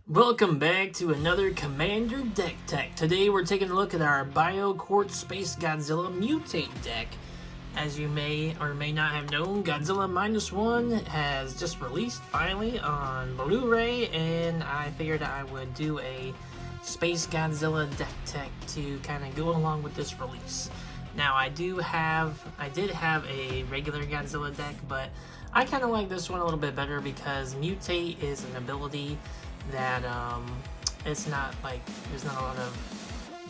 Welcome back to another Commander Deck Tech. Today we're taking a look at our BioQuartz Spacegodzilla Mutate deck. As you may or may not have known, Godzilla -1 has just released finally on Blu-ray, and I figured I would do a Spacegodzilla deck tech to kind of go along with this release. Now I did have a regular Godzilla deck, but I kind of like this one a little bit better because Mutate is an ability that it's not like there's not a lot of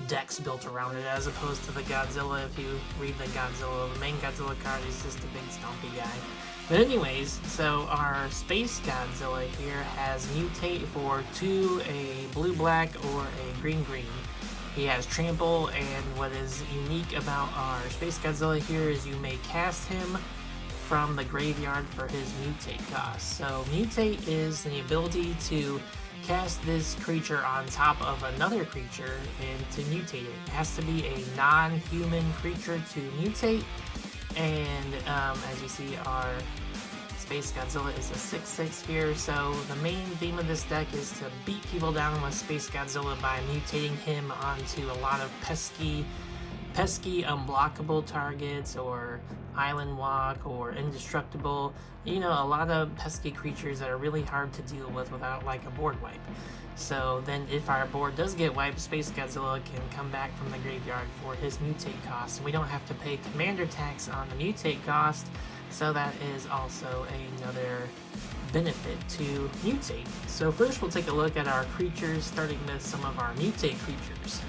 decks built around it as opposed to the Godzilla. If you read the Godzilla, the main Godzilla card is just a big stompy guy. But anyways, so our Space Godzilla here has Mutate for 2, a blue-black or a green-green. He has Trample, and what is unique about our Space Godzilla here is you may cast him from the graveyard for his Mutate cost. So Mutate is the ability to cast this creature on top of another creature and to mutate it. It has to be a non-human creature to mutate, and as you see, our Space Godzilla is a 6/6 here, so the main theme of this deck is to beat people down with Space Godzilla by mutating him onto a lot of pesky unblockable targets, or Island Walk, or Indestructible. You know, a lot of pesky creatures that are really hard to deal with without like a board wipe. So then if our board does get wiped, Space Godzilla can come back from the graveyard for his Mutate cost. We don't have to pay commander tax on the Mutate cost, so that is also another benefit to Mutate. So first we'll take a look at our creatures, starting with some of our Mutate creatures.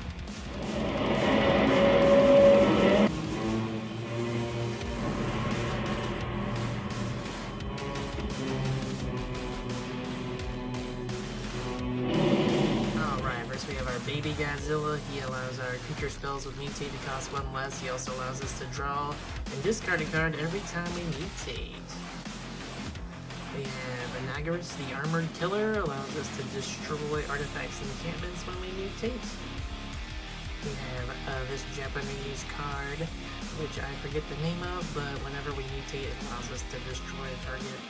We have our baby Godzilla. He allows our creature spells with Mutate to cost 1 less. He also allows us to draw and discard a card every time we mutate. We have Anagarus, the Armored Killer, allows us to destroy artifacts and enchantments when we mutate. We have this Japanese card, which I forget the name of, but whenever we mutate, it allows us to destroy a target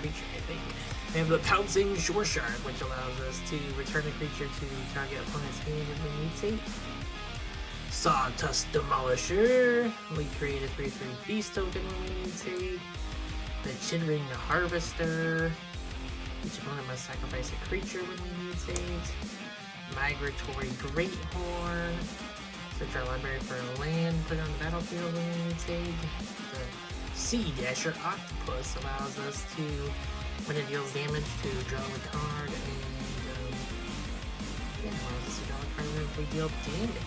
creature, I think. We have the Pouncing Shore Shark, which allows us to return a creature to the target opponent's hand if we mutate. Sawtusk Demolisher. We create a 3/3 beast token when we mutate. The Chittering Harvester. Each opponent must sacrifice a creature when we mutate. Migratory Greathorn. Search our library for a land, put it on the battlefield when we mutate. The Sea Dasher Octopus allows us to, when it deals damage, to draw a card, and allows us to draw a card if we deal damage.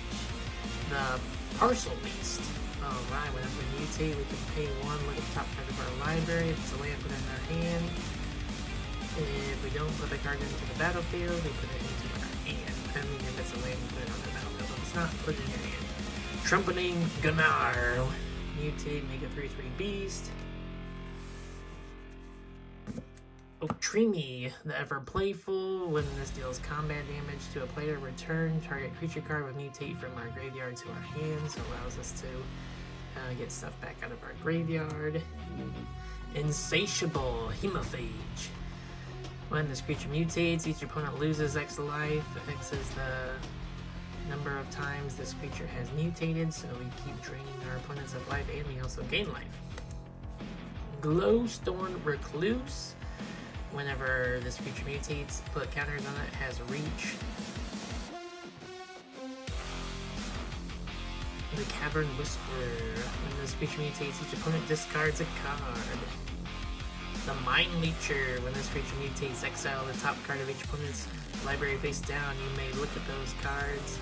The Parcel Beast. Alright, whenever we mutate, we can pay 1, look at the top card of our library. If it's a land, put it in our hand. If we don't put the card into the battlefield, we put it into our hand. I mean, if it's a land, we put it on the battlefield. If it's not, put it in your hand. Trumpeting Gunnar. Mutate, make a 3/3 beast. Otrimi, the Ever Playful. When this deals combat damage to a player, return target creature card with Mutate from our graveyard to our hands. So allows us to get stuff back out of our graveyard. Insatiable Hemophage. When this creature mutates, each opponent loses X life. X is the number of times this creature has mutated, so we keep draining our opponents of life, and we also gain life. Glowstone Recluse. Whenever this creature mutates, put counters on it, has reach. The Cavern Whisperer. When this creature mutates, each opponent discards a card. The Mind Leecher. When this creature mutates, exile the top card of each opponent's library face down. You may look at those cards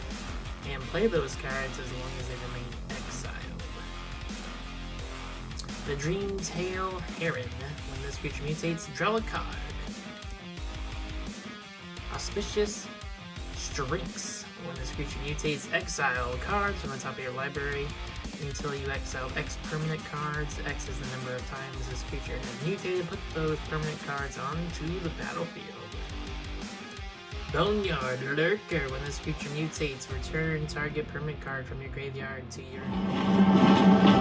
and play those cards as long as they remain exiled. The Dreamtail Heron. When this creature mutates, draw a card. Auspicious Strynx. When this creature mutates, exile cards from the top of your library until you exile X permanent cards. X is the number of times this creature has mutated. Put those permanent cards onto the battlefield. Boneyard Lurker. When this creature mutates, return target permanent card from your graveyard to your hand.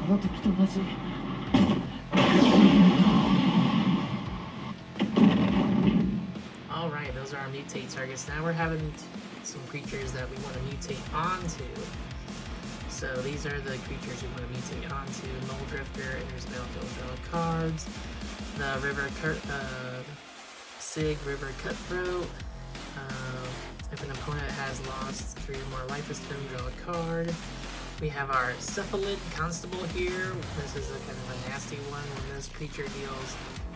の時と同じ。 Alright, those are our mutate targets. Now we're having some creatures that we want to mutate onto. So these are the creatures we want to mutate onto. Mole Drifter, enters battlefield, draw cards. The Sig River Cutthroat. If an opponent has lost 3 or more life this turn, draw a card. We have our Cephalid Constable here. This is a kind of a nasty one. When this creature deals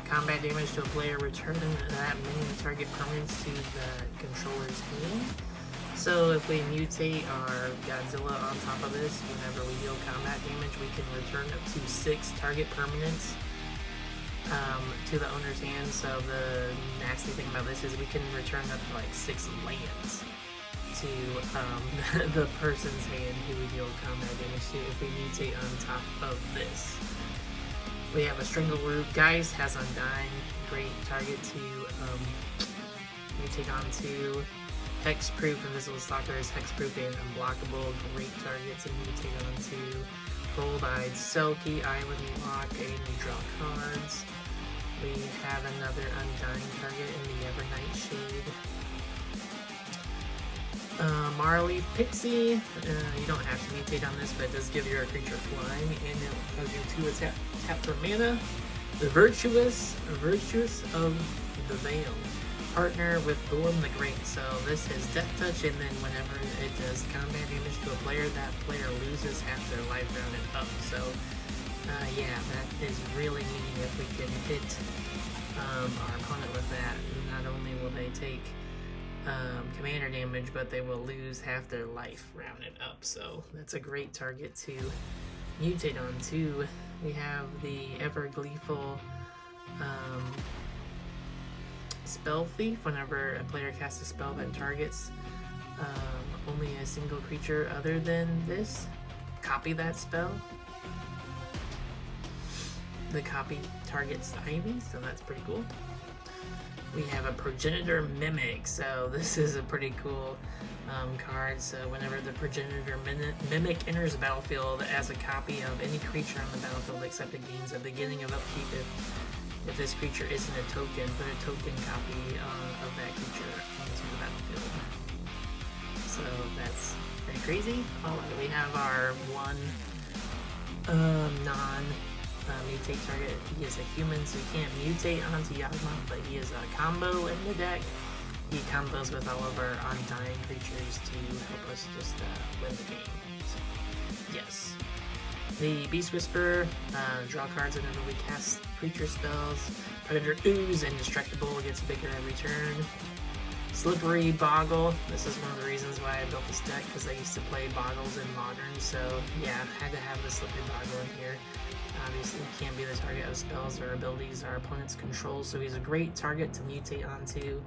combat damage to a player, return that many target permanents to the controller's hand. So if we mutate our Godzilla on top of this, whenever we deal combat damage, we can return up to 6 target permanents to the owner's hand. So the nasty thing about this is we can return up to like 6 lands to the person's hand who we deal combat damage to if we mutate on top of this. We have a Strangleroot. Geist has Undying, great target to mutate onto. Hexproof, Invisible Stalkers, Hexproof and Unblockable, great target to mutate onto. Cold-Eyed Selkie, Island Lock, and you draw cards. We have another Undying target in the Evernight Shade. Marley Pixie, you don't have to mutate on this, but it does give your creature flying, and it has you 2 attack for mana. The Virtuous of the Veil. Partner with Gorm the Great. So this is Death Touch, and then whenever it does combat damage to a player, that player loses half their life rounded up. So yeah, that is really mean if we can hit our opponent with that. Not only will they take commander damage, but they will lose half their life rounded up. So that's a great target to mutate on too. We have the Ever Gleeful Spell Thief. Whenever a player casts a spell that targets only a single creature other than this, copy that spell. The copy targets Ivy, so that's pretty cool. We have a Progenitor Mimic, so this is a pretty cool card. So whenever the Progenitor Mimic enters the battlefield as a copy of any creature on the battlefield except it gains a beginning of upkeep, if this creature isn't a token, put a token copy of that creature onto the battlefield. So that's pretty crazy. Alright, we have our one non-mutate target. He is a human, so he can't mutate onto Yagma, but he is a combo in the deck. He combos with all of our Undying creatures to help us just win the game. So, yes. The Beast Whisperer, draw cards whenever we cast creature spells. Predator Ooze, indestructible, gets bigger every turn. Slippery Boggle, this is one of the reasons why I built this deck, because I used to play Boggles in Modern, so yeah, had to have the Slippery Boggle in here. Obviously, he can't be the target of spells or abilities our opponents control, so he's a great target to mutate onto.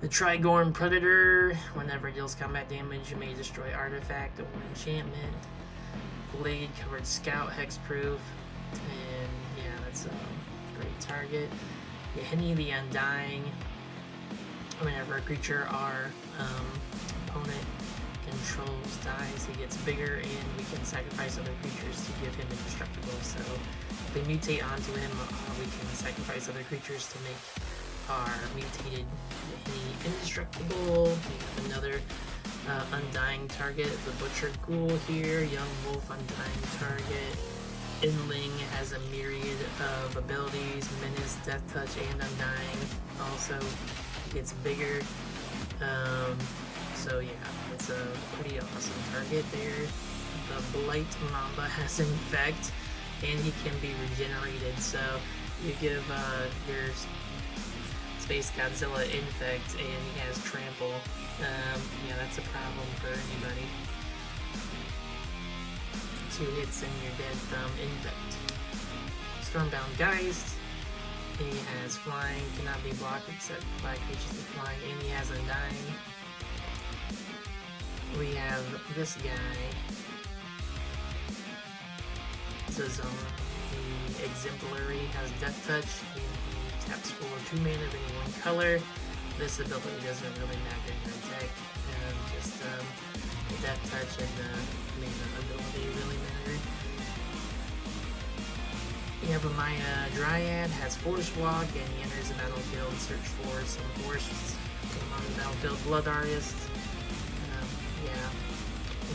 The Trigorn Predator, whenever it deals combat damage, you may destroy artifact or enchantment. Blade Covered Scout, Hexproof, and yeah, that's a great target. Yeheni the Undying, whenever a creature our opponent controls dies, he gets bigger, and we can sacrifice other creatures to give him indestructible. So if we mutate onto him, we can sacrifice other creatures to make our mutated Yeheni indestructible. We have another Undying target, the Butcher Ghoul here, Young Wolf Undying target. Inling has a myriad of abilities, Menace, Death Touch, and Undying. Also gets bigger. So yeah, it's a pretty awesome target there. The Blight Mamba has Infect, and he can be regenerated. So you give your Spacegodzilla Infect, and he has Trample. Yeah, that's a problem for anybody. 2 hits and you're dead from Infect. Stormbound Geist, he has Flying, cannot be blocked except by creatures with Flying, and he has Undying. We have this guy, Zazona, the Exemplary, has Death Touch, and he taps for 2 mana of any one color. This ability doesn't really matter in our deck, just the Death Touch and the mana ability really matter. Maya Dryad has Forest Walk, and he enters the battlefield, search for some forests. Put him on the battlefield, Blood Artist. Yeah,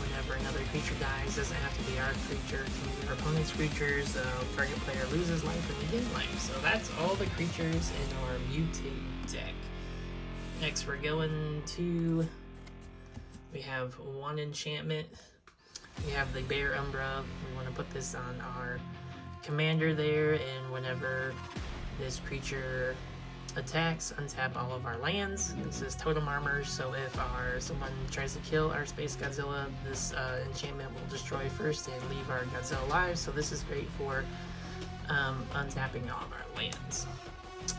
whenever another creature dies, doesn't have to be our creature, it can be our opponent's creatures. Target player loses life and we gain life. So that's all the creatures in our Mutate deck. Next we're going to, we have one enchantment. We have the Bear Umbra. We want to put this on our commander there, and whenever this creature attacks, untap all of our lands. This is totem armor, so if someone tries to kill our Spacegodzilla, this enchantment will destroy first and leave our Godzilla alive. So this is great for untapping all of our lands.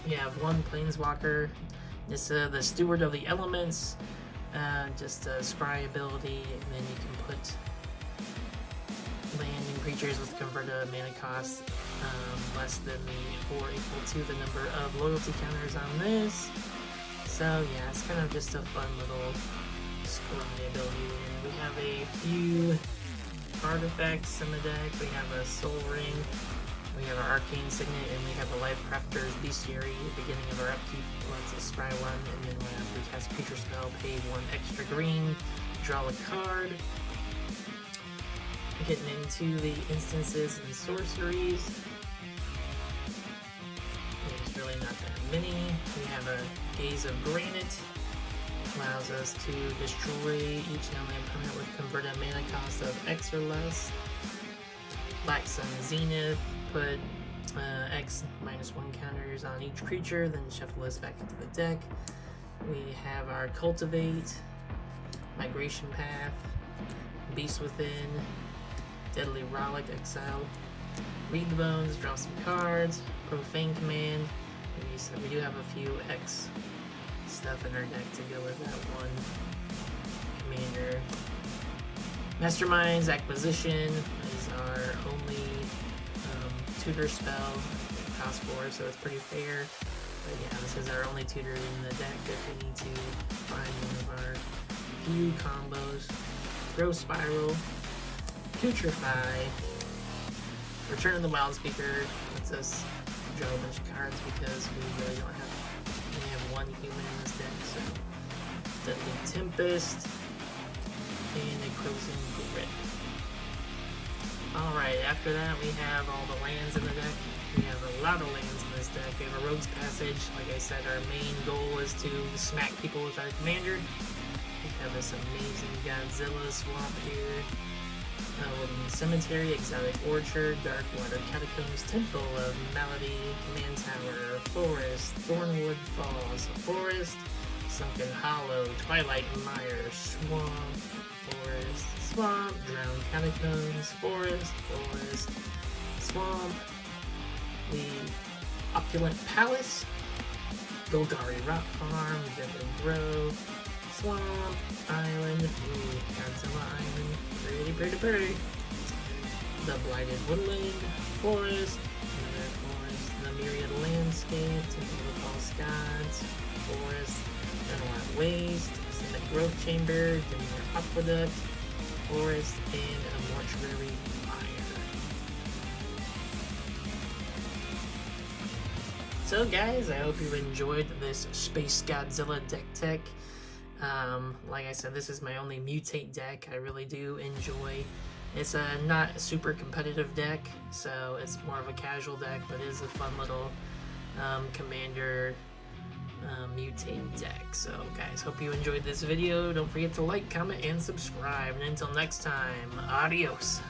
We have one Planeswalker. This the Steward of the Elements, just a scry ability, and then you can put land and creatures with converted mana cost less than or equal to the number of loyalty counters on this. So yeah, it's kind of just a fun little scry ability. And we have a few artifacts in the deck. We have a Soul Ring, we have our Arcane Signet, and we have a Life Crafter's Bestiary at the beginning of our upkeep. Let's us scry one, and then whenever we cast a creature spell, pay one extra green, draw a card. Getting into the instances and sorceries. There's really not that many. We have a Gaze of Granite. Allows us to destroy each non-land permanent with converted mana cost of X or less. Black Sun Zenith. Put X -1 counters on each creature, then shuffle this back into the deck. We have our Cultivate, Migration Path, Beast Within, Deadly Relic, exile, Read the Bones, draw some cards, Profane Command. We do have a few X stuff in our deck to go with that one commander. Mastermind's Acquisition is our only tutor spell. It costs 4, so it's pretty fair. But yeah, this is our only tutor in the deck if we need to find one of our few combos. Growth Spiral, Putrefy, Return of the Wild Speaker lets us draw a bunch of cards because we really don't have, we only have one human in this deck, so Deadly Tempest, and a Crimson Grip. Alright, after that we have all the lands in the deck. We have a lot of lands in this deck. We have a Rogue's Passage. Like I said, our main goal is to smack people with our commander. We have this amazing Godzilla swamp here. Woodland Cemetery, Exotic Orchard, Darkwater Catacombs, Temple of Malady, Command Tower, Forest, Thornwood Falls, Forest, Sunken Hollow, Twilight Mire, Swamp, Forest, Swamp, Drowned Catacombs, Forest, Forest, Swamp, the Opulent Palace, Golgari Rock Farm, Deadly Grove, Swamp, Island, Godzilla Island, pretty. The Blighted Woodland, Forest, another forest, the Myriad Landscape, Temple of the False Gods, Forest, Renowat Waste, Ascendant Growth Chamber, Demure Aqueduct, Forest, and a Mortuary Fire. So guys, I hope you enjoyed this Spacegodzilla deck tech. Like I said, this is my only Mutate deck. I really do enjoy. It's a not super competitive deck, so it's more of a casual deck, but it is a fun little commander Mutate deck. So guys, hope you enjoyed this video. Don't forget to like, comment, and subscribe. And until next time, adios.